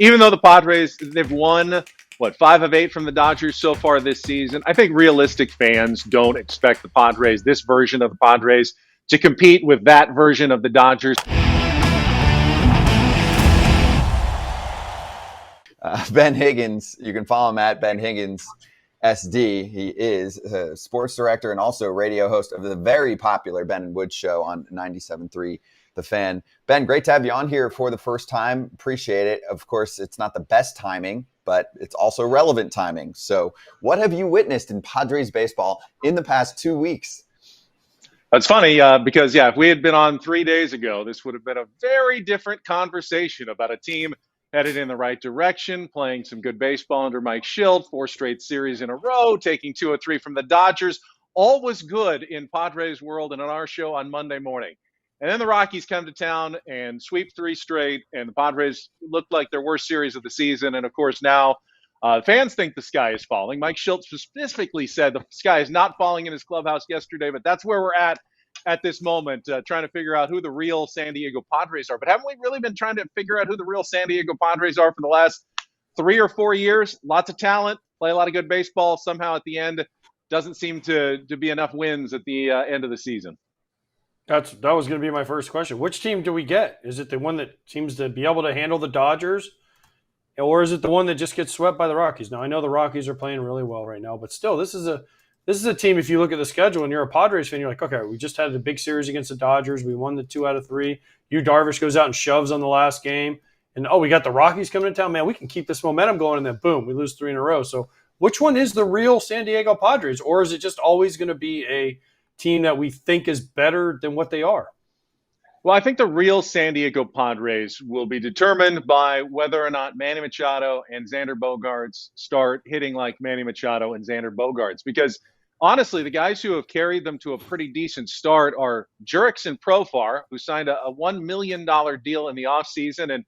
even though the Padres, they've won, what, 5 of 8 from the Dodgers so far this season, I think realistic fans don't expect the Padres, this version of the Padres, to compete with that version of the Dodgers. Ben Higgins, you can follow him at Ben Higgins SD. He is a sports director and also radio host of the very popular Ben and Wood show on 97.3 The Fan. Ben, great to have you on here for the first time. Appreciate it. Of course, it's not the best timing, but it's also relevant timing. So what have you witnessed in Padres baseball in the past 2 weeks? It's funny because, if we had been on 3 days ago, this would have been a very different conversation about a team headed in the right direction, playing some good baseball under Mike Shildt, 4 straight series in a row, taking 2 or 3 from the Dodgers. All was good in Padres world and on our show on Monday morning. And then the Rockies come to town and sweep 3 straight, and the Padres looked like their worst series of the season. And, of course, now fans think the sky is falling. Mike Shildt specifically said the sky is not falling in his clubhouse yesterday, but that's where we're at this moment, trying to figure out who the real San Diego Padres are. But haven't we really been trying to figure out who the real San Diego Padres are for the last 3 or 4 years? Lots of talent, play a lot of good baseball. Somehow at the end, doesn't seem to be enough wins at the end of the season. That was going to be my first question. Which team do we get? Is it the one that seems to be able to handle the Dodgers? Or is it the one that just gets swept by the Rockies? Now, I know the Rockies are playing really well right now, but still, this is a team, if you look at the schedule and you're a Padres fan, you're like, okay, we just had a big series against the Dodgers. We won the 2 out of 3. Yu Darvish goes out and shoves on the last game. And, we got the Rockies coming to town. Man, we can keep this momentum going, and then, boom, we lose 3 in a row. So which one is the real San Diego Padres? Or is it just always going to be a team that we think is better than what they are? Well, I think the real San Diego Padres will be determined by whether or not Manny Machado and Xander Bogaerts start hitting like Manny Machado and Xander Bogaerts. Because honestly, the guys who have carried them to a pretty decent start are Jurickson Profar, who signed a $1 million deal in the offseason and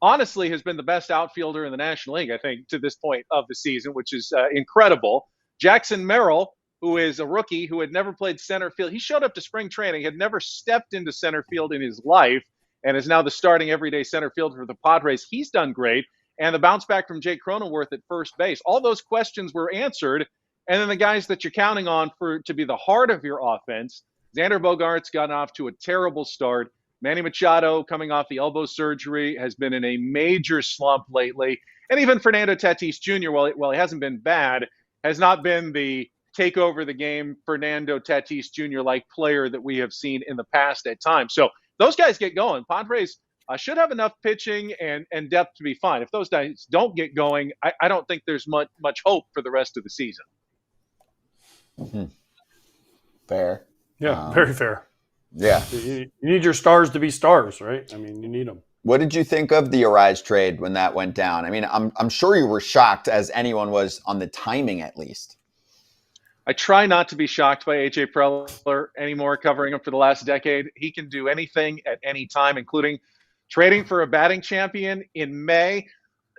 honestly has been the best outfielder in the National League, I think, to this point of the season, which is incredible. Jackson Merrill, who is a rookie who had never played center field. He showed up to spring training, had never stepped into center field in his life, and is now the starting everyday center fielder for the Padres. He's done great. And the bounce back from Jake Cronenworth at first base. All those questions were answered. And then the guys that you're counting on to be the heart of your offense, Xander Bogaerts gotten off to a terrible start. Manny Machado, coming off the elbow surgery, has been in a major slump lately. And even Fernando Tatis Jr., while he hasn't been bad, has not been the take over the game Fernando Tatis Jr. like player that we have seen in the past at times. So those guys get going. Padres should have enough pitching and depth to be fine. If those guys don't get going, I don't think there's much hope for the rest of the season. Mm-hmm. Fair. Yeah, very fair. Yeah. You need your stars to be stars, right? I mean, you need them. What did you think of the Arraez trade when that went down? I mean, I'm sure you were shocked, as anyone was, on the timing at least. I try not to be shocked by A.J. Preller anymore, covering him for the last decade. He can do anything at any time, including trading for a batting champion in May.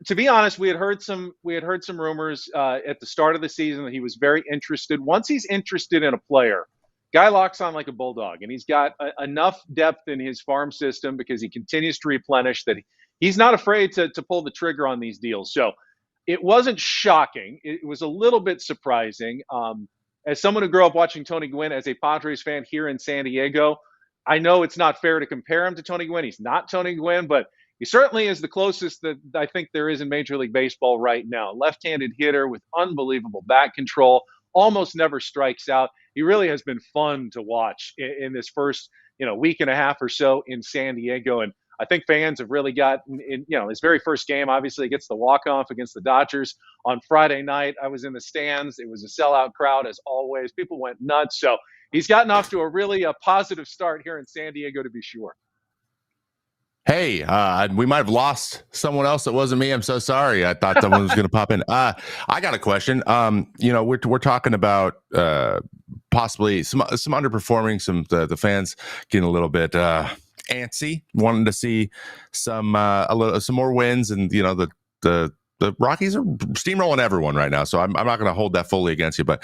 To be honest, we had heard some rumors at the start of the season that he was very interested. Once he's interested in a player, guy locks on like a bulldog, and he's got enough depth in his farm system because he continues to replenish that he's not afraid to pull the trigger on these deals. So it wasn't shocking. It was a little bit surprising. As someone who grew up watching Tony Gwynn as a Padres fan here in San Diego, I know it's not fair to compare him to Tony Gwynn. He's not Tony Gwynn, but he certainly is the closest that I think there is in Major League Baseball right now. Left-handed hitter with unbelievable bat control, almost never strikes out. He really has been fun to watch in this first, week and a half or so in San Diego. And I think fans have really gotten in, his very first game, obviously, gets the walk-off against the Dodgers on Friday night. I was in the stands. It was a sellout crowd, as always. People went nuts. So he's gotten off to a really positive start here in San Diego, to be sure. Hey, we might have lost someone else that wasn't me. I'm so sorry. I thought someone was going to pop in. I got a question. We're talking about possibly some underperforming, the fans getting a little bit antsy, wanting to see some more wins, and the Rockies are steamrolling everyone right now. So I'm not going to hold that fully against you. But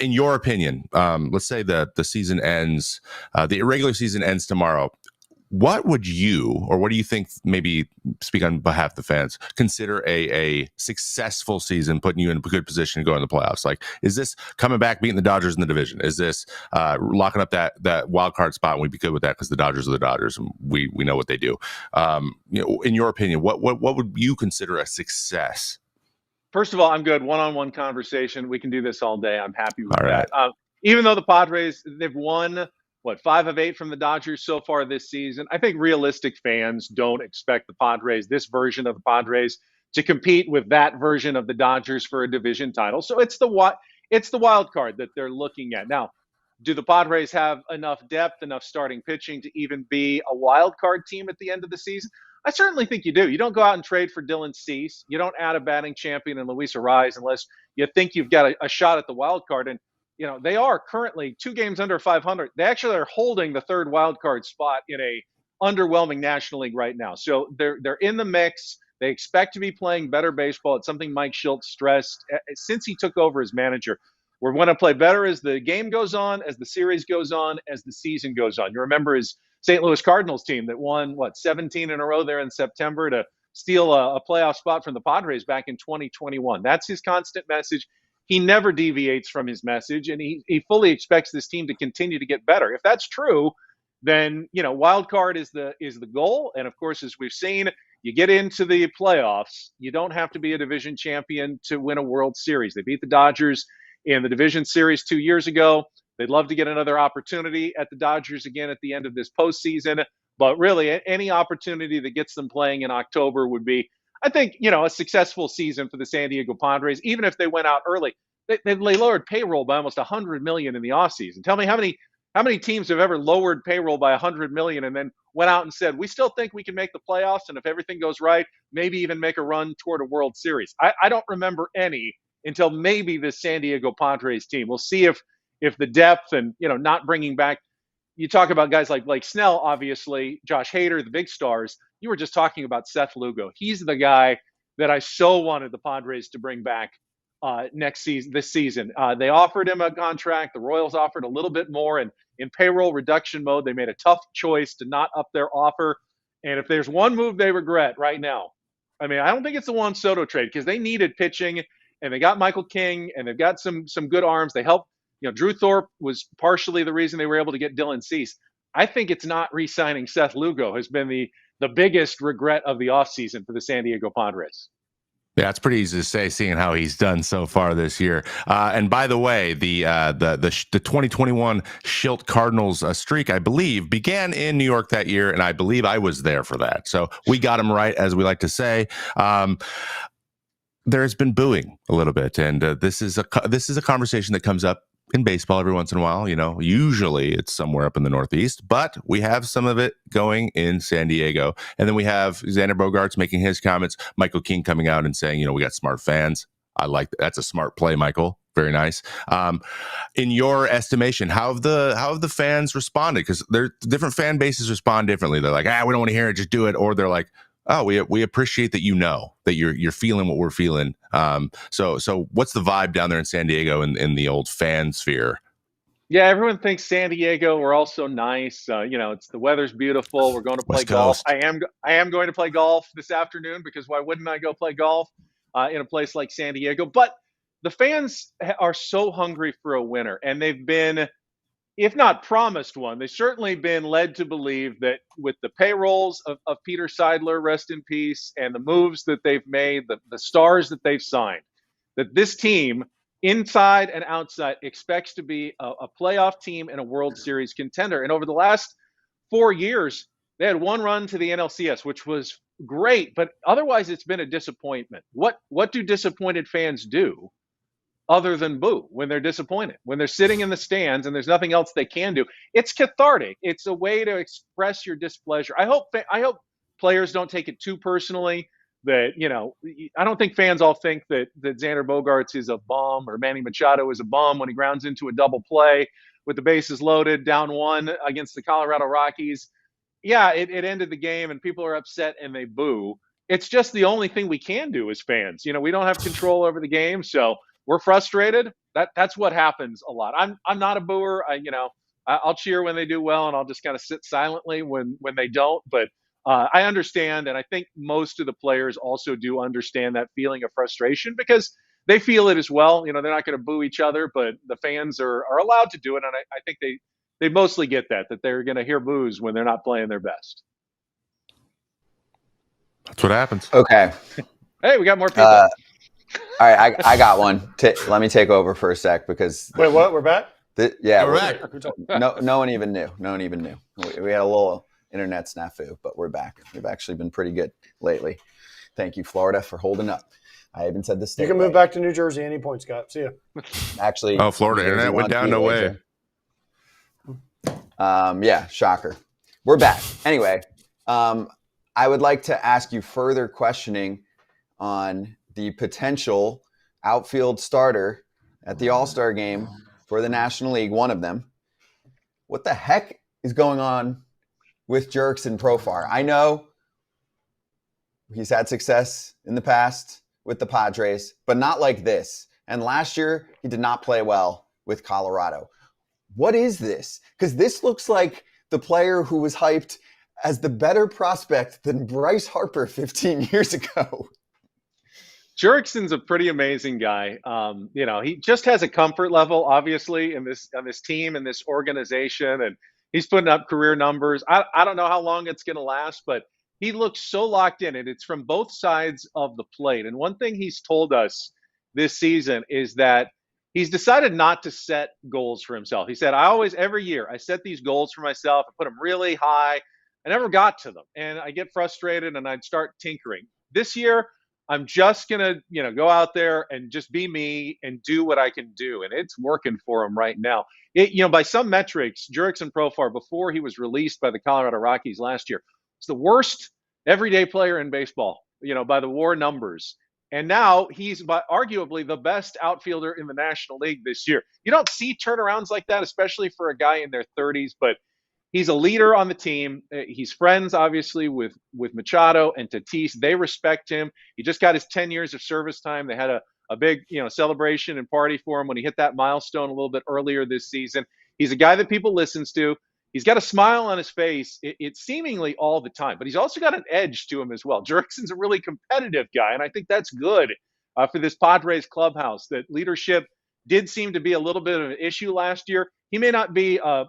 in your opinion, let's say the season ends, the irregular season ends tomorrow. what would you, or what do you think, maybe speak on behalf of the fans, consider a successful season, putting you in a good position to go in the playoffs? Like, is this coming back, beating the Dodgers in the division? Is this locking up that wild card spot? And we'd be good with that because the Dodgers are the Dodgers, and we know what they do. In your opinion, what would you consider a success? First of all, I'm good. One-on-one conversation. We can do this all day. I'm happy with All right. that. Even though the Padres, they've won, 5 of 8 from the Dodgers so far this season. I think realistic fans don't expect the Padres, this version of the Padres, to compete with that version of the Dodgers for a division title. So it's the wild card that they're looking at. Now, do the Padres have enough depth, enough starting pitching to even be a wild card team at the end of the season? I certainly think you do. You don't go out and trade for Dylan Cease. You don't add a batting champion in Luis Arraez unless you think you've got a shot at the wild card. And they are currently 2 games under 500. They actually are holding the 3rd wild card spot in a underwhelming National League right now. So they're in the mix. They expect to be playing better baseball. It's something Mike Shildt stressed since he took over as manager. We're going to play better as the game goes on, as the series goes on, as the season goes on. You remember his St. Louis Cardinals team that won, 17 in a row there in September to steal a playoff spot from the Padres back in 2021. That's his constant message. He never deviates from his message, and he fully expects this team to continue to get better. If that's true, then wild card is the goal. And of course, as we've seen, you get into the playoffs, you don't have to be a division champion to win a World Series. They beat the Dodgers in the division series 2 years ago. They'd love to get another opportunity at the Dodgers again at the end of this postseason. But really, any opportunity that gets them playing in October would be, I think, a successful season for the San Diego Padres, even if they went out early. They lowered payroll by almost $100 million in the offseason. Tell me how many teams have ever lowered payroll by $100 million and then went out and said, we still think we can make the playoffs, and if everything goes right, maybe even make a run toward a World Series. I don't remember any until maybe the San Diego Padres team. We'll see if the depth and not bringing back. You talk about guys like Blake Snell, obviously, Josh Hader, the big stars. You were just talking about Seth Lugo. He's the guy that I so wanted the Padres to bring back this season. They offered him a contract. The Royals offered a little bit more, and in payroll reduction mode, they made a tough choice to not up their offer. And if there's one move they regret right now, I don't think it's the Juan Soto trade, because they needed pitching, and they got Michael King, and they've got some good arms. They helped. Drew Thorpe was partially the reason they were able to get Dylan Cease. I think it's not re-signing Seth Lugo has been the biggest regret of the offseason for the San Diego Padres. Yeah, it's pretty easy to say, seeing how he's done so far this year. And by the way, the 2021 Shildt Cardinals streak, I believe, began in New York that year, and I believe I was there for that. So we got him right, as we like to say. There's been booing a little bit, and this is a conversation that comes up in baseball every once in a while. Usually it's somewhere up in the Northeast, but we have some of it going in San Diego. And then we have Xander Bogaerts making his comments, Michael King coming out and saying, we got smart fans. I like that. That's a smart play, Michael. Very nice. In your estimation, how have the fans responded? Because different fan bases respond differently. They're like, we don't want to hear it, just do it. Or they're like, oh, we appreciate that that you're feeling what we're feeling. So what's the vibe down there in San Diego in the old fan sphere? Yeah, everyone thinks San Diego, we're all so nice. It's the weather's beautiful. We're going to play West golf. Coast. I am going to play golf this afternoon, because why wouldn't I go play golf in a place like San Diego? But the fans are so hungry for a winner, and they've been, if not promised one, they've certainly been led to believe that with the payrolls of Peter Seidler, rest in peace, and the moves that they've made, the stars that they've signed, that this team, inside and outside, expects to be a playoff team and a World Series contender. And over the last 4 years, they had one run to the NLCS, which was great, but otherwise it's been a disappointment. What do disappointed fans do other than boo when they're disappointed, when they're sitting in the stands and there's nothing else they can do? It's cathartic. It's a way to express your displeasure. I hope players don't take it too personally. That, I don't think fans all think that Xander Bogaerts is a bum, or Manny Machado is a bum when he grounds into a double play with the bases loaded, down 1 against the Colorado Rockies. Yeah, it ended the game and people are upset and they boo. It's just the only thing we can do as fans. We don't have control over the game, so we're frustrated. That's what happens a lot. I'm not a booer. I'll cheer when they do well, and I'll just kind of sit silently when they don't. But I understand, and I think most of the players also do understand that feeling of frustration because they feel it as well. They're not going to boo each other, but the fans are allowed to do it, and I think they mostly get that they're going to hear boos when they're not playing their best. That's what happens. Okay. Hey, we got more people. All right, I got one. Let me take over for a sec because. Wait, what? We're back? Yeah, we're back. No one even knew. No one even knew. We had a little internet snafu, but we're back. We've actually been pretty good lately. Thank you, Florida, for holding up. I even said this. You can move back to New Jersey any point, Scott. See ya. Actually, Florida internet went down. No way. Yeah, shocker. We're back. Anyway, I would like to ask you further questioning on the potential outfield starter at the All-Star game for the National League, one of them. What the heck is going on with Jurickson Profar? I know he's had success in the past with the Padres, but not like this. And last year, he did not play well with Colorado. What is this? Because this looks like the player who was hyped as the better prospect than Bryce Harper 15 years ago. Jurickson's a pretty amazing guy. He just has a comfort level, obviously, on this team and this organization, and he's putting up career numbers. I don't know how long it's going to last, but he looks so locked in, and it's from both sides of the plate. And one thing he's told us this season is that he's decided not to set goals for himself. He said, every year, I set these goals for myself. I put them really high. I never got to them, and I get frustrated, and I'd start tinkering. This year, I'm just going to, go out there and just be me and do what I can do. And it's working for him right now. By some metrics, Jurickson Profar, before he was released by the Colorado Rockies last year, was the worst everyday player in baseball, by the WAR numbers. And now he's arguably the best outfielder in the National League this year. You don't see turnarounds like that, especially for a guy in their 30s, but he's a leader on the team. He's friends, obviously, with Machado and Tatis. They respect him. He just got his 10 years of service time. They had a big, celebration and party for him when he hit that milestone a little bit earlier this season. He's a guy that people listen to. He's got a smile on his face. It's seemingly all the time, but he's also got an edge to him as well. Jurickson's a really competitive guy, and I think that's good for this Padres clubhouse. That leadership did seem to be a little bit of an issue last year. He may not be a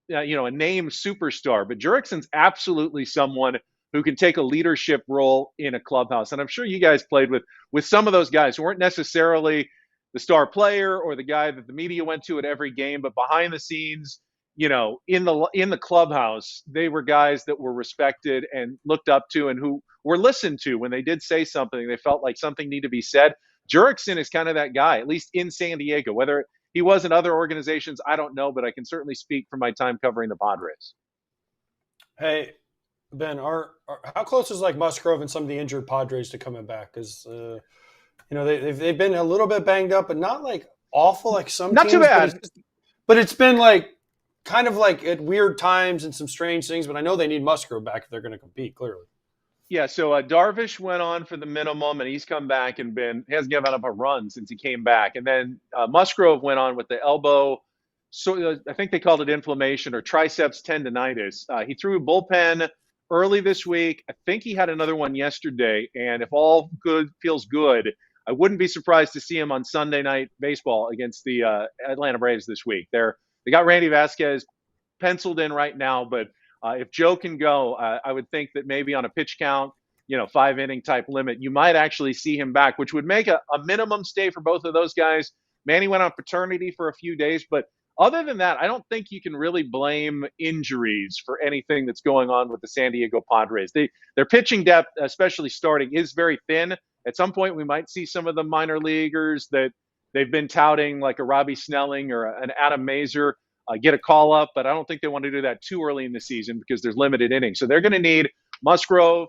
name superstar, but Jurickson's absolutely someone who can take a leadership role in a clubhouse. And I'm sure you guys played with some of those guys who weren't necessarily the star player or the guy that the media went to at every game, but behind the scenes, in the clubhouse, they were guys that were respected and looked up to and who were listened to when they did say something. They felt like something needed to be said. Jurickson is kind of that guy, at least in San Diego. Whether he was in other organizations, I don't know, but I can certainly speak from my time covering the Padres. Hey, Ben, how close is Musgrove and some of the injured Padres to coming back? Because they've been a little bit banged up, but not awful like some. Not teams, too bad, but it's been kind of at weird times and some strange things. But I know they need Musgrove back if they're going to compete. Clearly. Yeah, so Darvish went on for the minimum, and he's come back and hasn't given up a run since he came back. And then Musgrove went on with the elbow, so I think they called it inflammation or triceps tendonitis. He threw a bullpen early this week. I think he had another one yesterday. And if all good feels good, I wouldn't be surprised to see him on Sunday Night Baseball against the Atlanta Braves this week. They got Randy Vasquez penciled in right now, but if Joe can go, I would think that maybe on a pitch count, 5-inning type limit, you might actually see him back, which would make a minimum stay for both of those guys. Manny went on paternity for a few days, but other than that, I don't think you can really blame injuries for anything that's going on with the San Diego Padres. Their pitching depth, especially starting, is very thin. At some point, we might see some of the minor leaguers that they've been touting, like a Robbie Snelling or an Adam Mazur, get a call up, but I don't think they want to do that too early in the season because there's limited innings. So they're going to need Musgrove,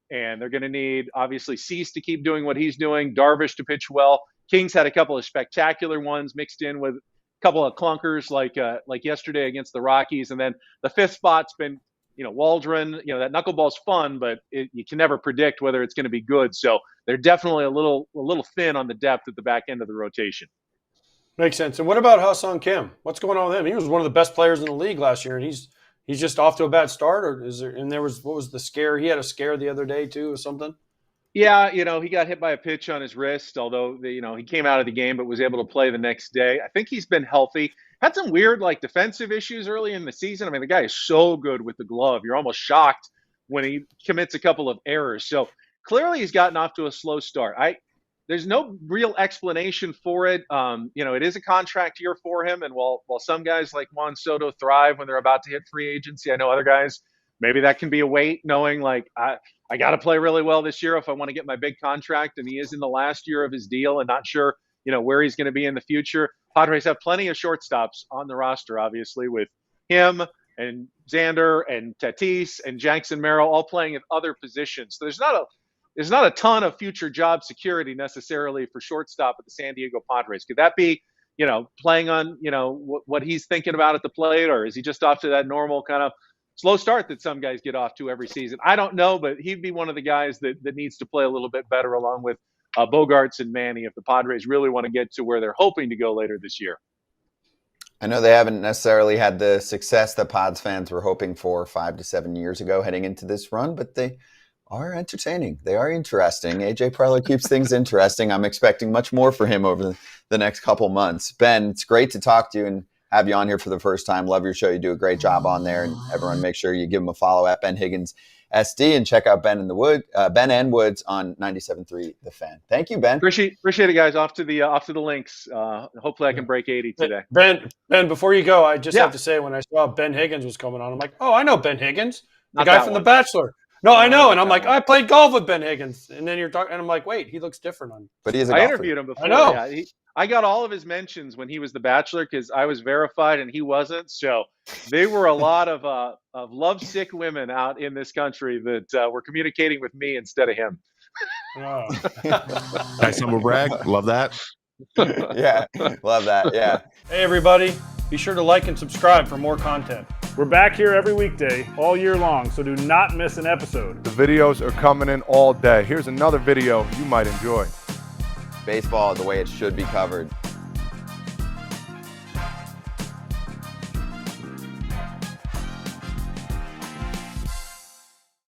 and they're going to need, obviously, Cease to keep doing what he's doing, Darvish to pitch well. King's had a couple of spectacular ones mixed in with a couple of clunkers like yesterday against the Rockies. And then the fifth spot's been, Waldron. That knuckleball's fun, but you can never predict whether it's going to be good. So they're definitely a little thin on the depth at the back end of the rotation. Makes sense. And what about Ha-Seong Kim? What's going on with him? He was one of the best players in the league last year, and he's just off to a bad start. Or is there? And what was the scare? He had a scare the other day too, or something. Yeah, he got hit by a pitch on his wrist, although, he came out of the game but was able to play the next day. I think he's been healthy. Had some weird, defensive issues early in the season. I mean, the guy is so good with the glove. You're almost shocked when he commits a couple of errors. So clearly he's gotten off to a slow start. There's no real explanation for it. It is a contract year for him. And while some guys like Juan Soto thrive when they're about to hit free agency, I know other guys, maybe that can be a weight, knowing I got to play really well this year if I want to get my big contract. And he is in the last year of his deal and not sure, where he's going to be in the future. Padres have plenty of shortstops on the roster, obviously, with him and Xander and Tatis and Jackson Merrill all playing at other positions. So there's not a ton of future job security necessarily for shortstop at the San Diego Padres. Could that be, playing on, what he's thinking about at the plate, or is he just off to that normal kind of slow start that some guys get off to every season? I don't know, but he'd be one of the guys that needs to play a little bit better along with Bogarts and Manny if the Padres really want to get to where they're hoping to go later this year. I know they haven't necessarily had the success that Pods fans were hoping for 5 to 7 years ago heading into this run, but they are entertaining. They are interesting. AJ Parler keeps things interesting. I'm expecting much more for him over the next couple months. Ben, it's great to talk to you and have you on here for the first time. Love your show. You do a great job on there. And everyone, make sure you give him a follow at Ben Higgins SD and check out Ben N. Woods on 97.3 The Fan. Thank you, Ben. Appreciate it, guys. Off to the links. Hopefully I can break 80 today. Ben, before you go, I just have to say, when I saw Ben Higgins was coming on, I'm like, oh, I know Ben Higgins, the guy from The Bachelor. No, I know. And I'm like, I played golf with Ben Higgins. And then you're talking, and I'm like, wait, he looks different on. But he's a golfer. I interviewed him before. I know. Yeah, I got all of his mentions when he was The Bachelor because I was verified and he wasn't. So they were a lot of lovesick women out in this country that were communicating with me instead of him. Oh. Nice humble brag. Love that. Yeah, love that. Yeah. Hey, everybody. Be sure to like and subscribe for more content. We're back here every weekday, all year long, so do not miss an episode. The videos are coming in all day. Here's another video you might enjoy. Baseball the way it should be covered.